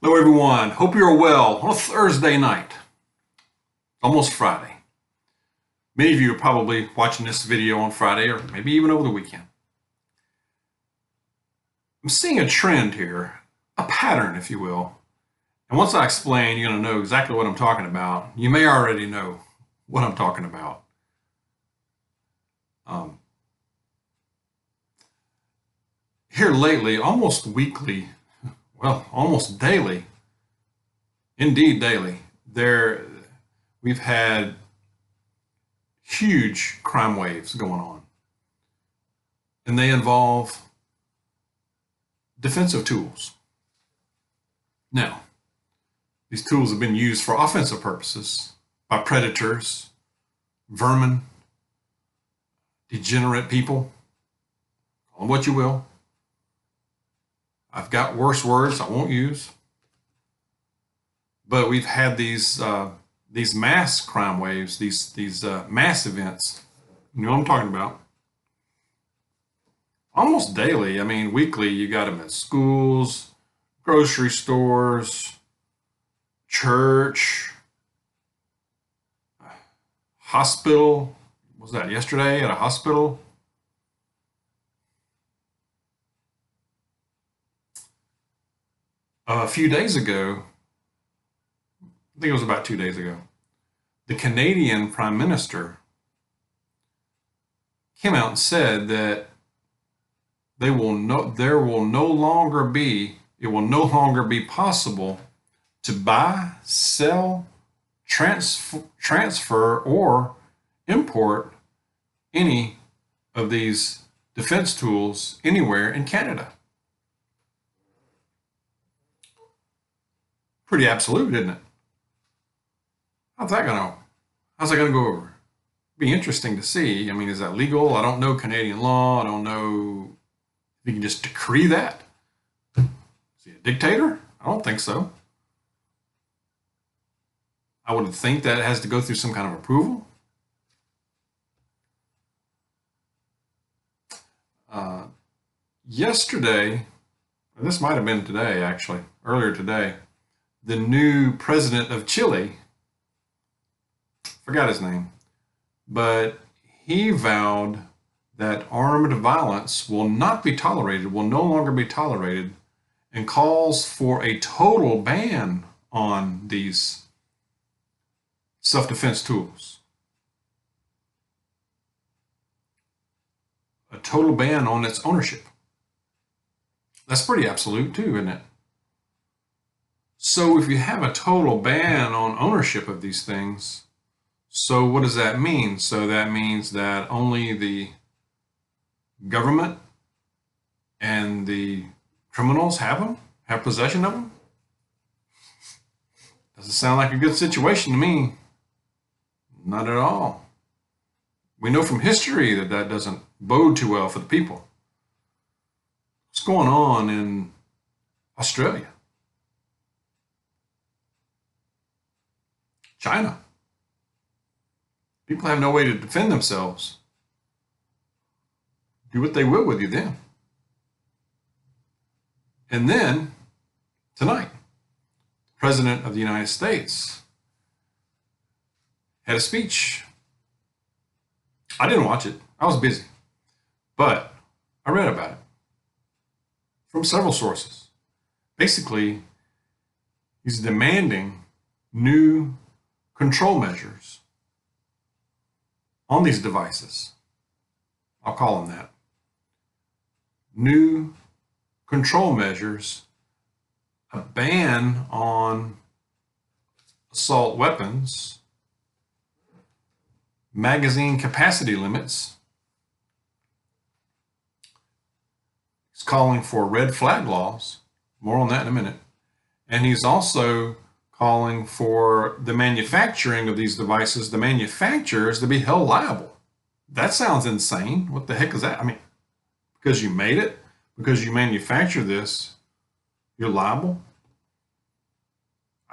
Hello everyone, hope you're well on a Thursday night, almost Friday. Many of you are probably watching this video on Friday or maybe even over the weekend. I'm seeing a trend here, a pattern if you will, and once I explain you're going to know exactly what I'm talking about. You may already know what I'm talking about. Here lately, almost weekly, well, almost daily, indeed daily, we've had huge crime waves going on, and they involve defensive tools. Now, these tools have been used for offensive purposes by predators, vermin, degenerate people, call them what you will. I've got worse words I won't use, but we've had these mass crime waves, these mass events. You know what I'm talking about? Almost daily. I mean, weekly. You got them at schools, grocery stores, church, hospital. What was that yesterday at a hospital? A few days ago, I think it was about 2 days ago, the Canadian Prime Minister came out and said that it will no longer be possible to buy, sell, transfer, or import any of these defense tools anywhere in Canada. Pretty absolute, isn't it? How's that gonna go over? Be interesting to see. I mean, is that legal? I don't know Canadian law. I don't know if you can just decree that. Is he a dictator? I don't think so. I would think that it has to go through some kind of approval. Yesterday, or this might have been today actually, earlier today, the new president of Chile, forgot his name, but he vowed that armed violence will not be tolerated, will no longer be tolerated, and calls for a total ban on these self-defense tools. A total ban on its ownership. That's pretty absolute too, isn't it? So if you have a total ban on ownership of these things, so what does that mean? So that means that only the government and the criminals have possession of them? Doesn't sound like a good situation to me. Not at all. We know from history that that doesn't bode too well for the people. What's going on in Australia? China? People have no way to defend themselves. Do what they will with you then. And then, tonight, the President of the United States had a speech. I didn't watch it. I was busy. But I read about it from several sources. Basically, he's demanding new control measures on these devices. I'll call them that. New control measures, a ban on assault weapons, magazine capacity limits. He's calling for red flag laws. More on that in a minute. And he's also calling for the manufacturing of these devices, the manufacturers, to be held liable. That sounds insane. What the heck is that? I mean, because you made it, because you manufacture this, you're liable?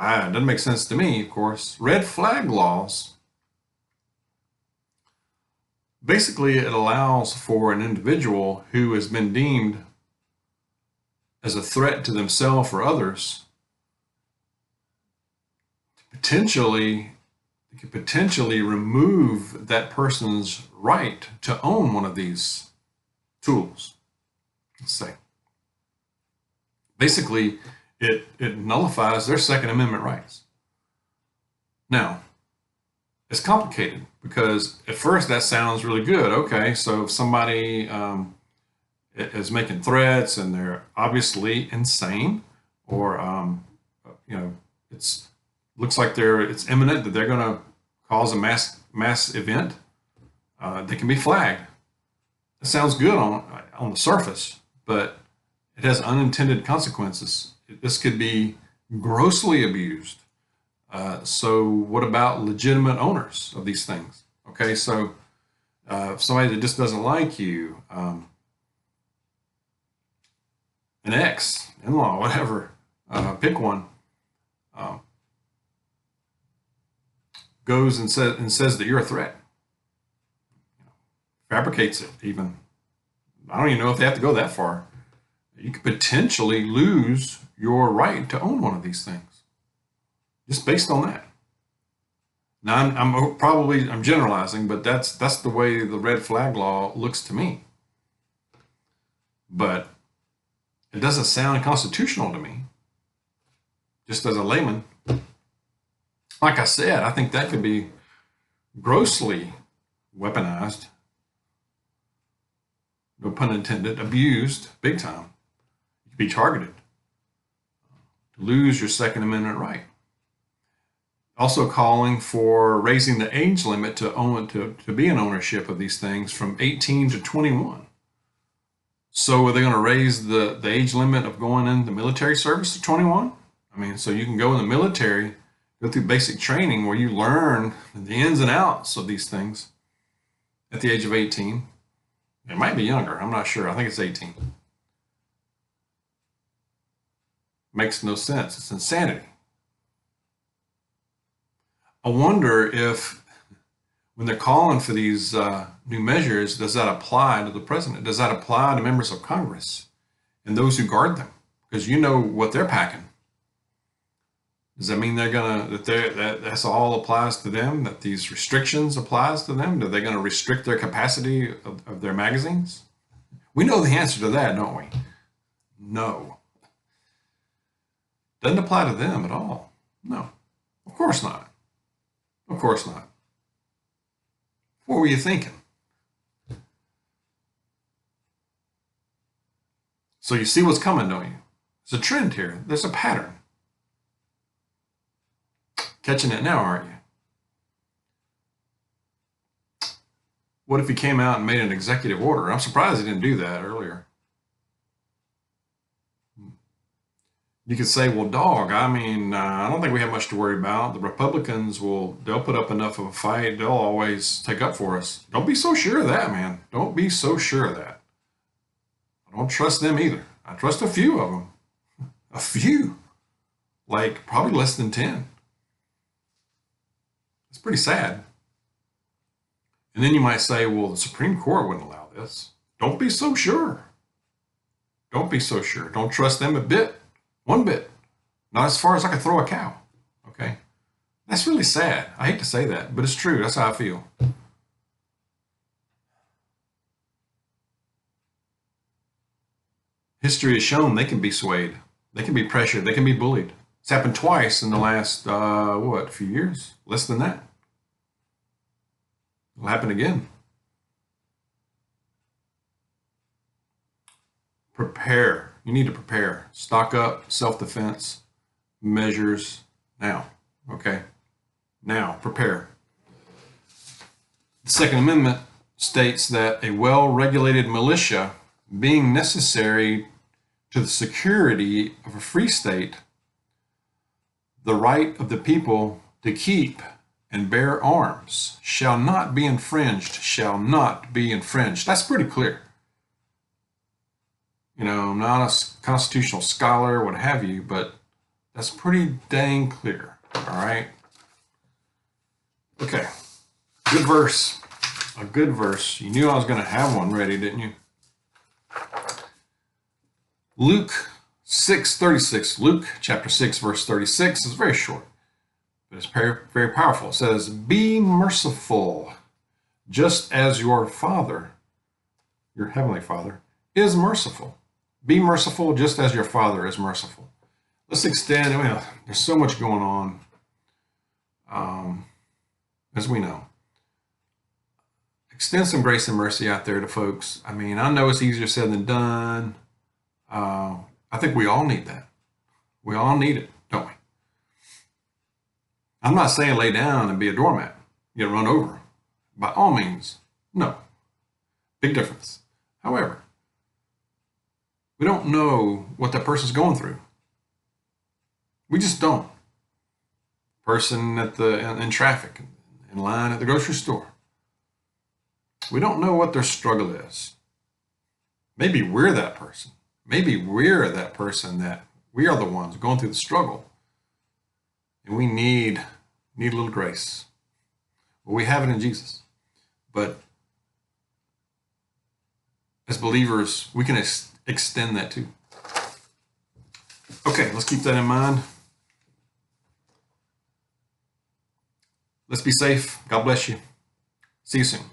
It doesn't make sense to me, of course. Red flag laws, basically it allows for an individual who has been deemed as a threat to themselves or others potentially it could potentially remove that person's right to own one of these tools. Let's say. Basically, it nullifies their Second Amendment rights. Now, it's complicated because at first that sounds really good. Okay, so if somebody is making threats and they're obviously insane, or it's looks like it's imminent that they're going to cause a mass event, they can be flagged. It sounds good on the surface, but it has unintended consequences. This could be grossly abused. So what about legitimate owners of these things? Okay, so if somebody that just doesn't like you, an ex, in-law, whatever, pick one, goes and says that you're a threat, fabricates it even. I don't even know if they have to go that far. You could potentially lose your right to own one of these things just based on that. Now, I'm generalizing, but that's the way the red flag law looks to me. But it doesn't sound constitutional to me, just as a layman. Like I said, I think that could be grossly weaponized, no pun intended, abused big time. You could be targeted to lose your Second Amendment right. Also calling for raising the age limit to be in ownership of these things from 18 to 21. So are they going to raise the age limit of going into military service to 21? I mean, so you can go in the military, go through basic training where you learn the ins and outs of these things at the age of 18. It might be younger. I'm not sure. I think it's 18. Makes no sense. It's insanity. I wonder if, when they're calling for these new measures, does that apply to the president? Does that apply to members of Congress and those who guard them? Because you know what they're packing. Does that mean that's all applies to them? That these restrictions applies to them? Are they going to restrict their capacity of their magazines? We know the answer to that, don't we? No. Doesn't apply to them at all. No, of course not. Of course not. What were you thinking? So you see what's coming, don't you? There's a trend here. There's a pattern. Catching it now, aren't you? What if he came out and made an executive order? I'm surprised he didn't do that earlier. You could say, well, dog, I mean, I don't think we have much to worry about. The Republicans they'll put up enough of a fight. They'll always take up for us. Don't be so sure of that, man. Don't be so sure of that. I don't trust them either. I trust a few of them. A few. Like probably less than 10. It's pretty sad. And then you might say, well, the Supreme Court wouldn't allow this. Don't be so sure. Don't be so sure. Don't trust them a bit. One bit. Not as far as I could throw a cow. Okay? That's really sad. I hate to say that, but it's true. That's how I feel. History has shown they can be swayed. They can be pressured. They can be bullied. It's happened twice in the last, few years? Less than that. It'll happen again. Prepare. You need to prepare. Stock up, self-defense, measures now. Okay? Now, prepare. The Second Amendment states that a well-regulated militia, being necessary to the security of a free state, the right of the people to keep and bear arms shall not be infringed, shall not be infringed. That's pretty clear. You know, I'm not a constitutional scholar, what have you, but that's pretty dang clear. All right. Okay. Good verse. A good verse. You knew I was going to have one ready, didn't you? Luke 6:36. Luke chapter 6, verse 36 is very short. but it's very, very powerful. It says, be merciful, just as your Father, your Heavenly Father, is merciful. Be merciful just as your Father is merciful. Let's extend, I mean, there's so much going on, as we know. Extend some grace and mercy out there to folks. I mean, I know it's easier said than done. I think we all need that. We all need it, don't we? I'm not saying lay down and be a doormat, get run over. By all means, no. Big difference. However, we don't know what that person's going through. We just don't. Person in traffic, in line at the grocery store. We don't know what their struggle is. Maybe we're that person. Maybe we're that person that we are the ones going through the struggle. And we need a little grace. Well, we have it in Jesus. But as believers, we can extend that too. Okay, let's keep that in mind. Let's be safe. God bless you. See you soon.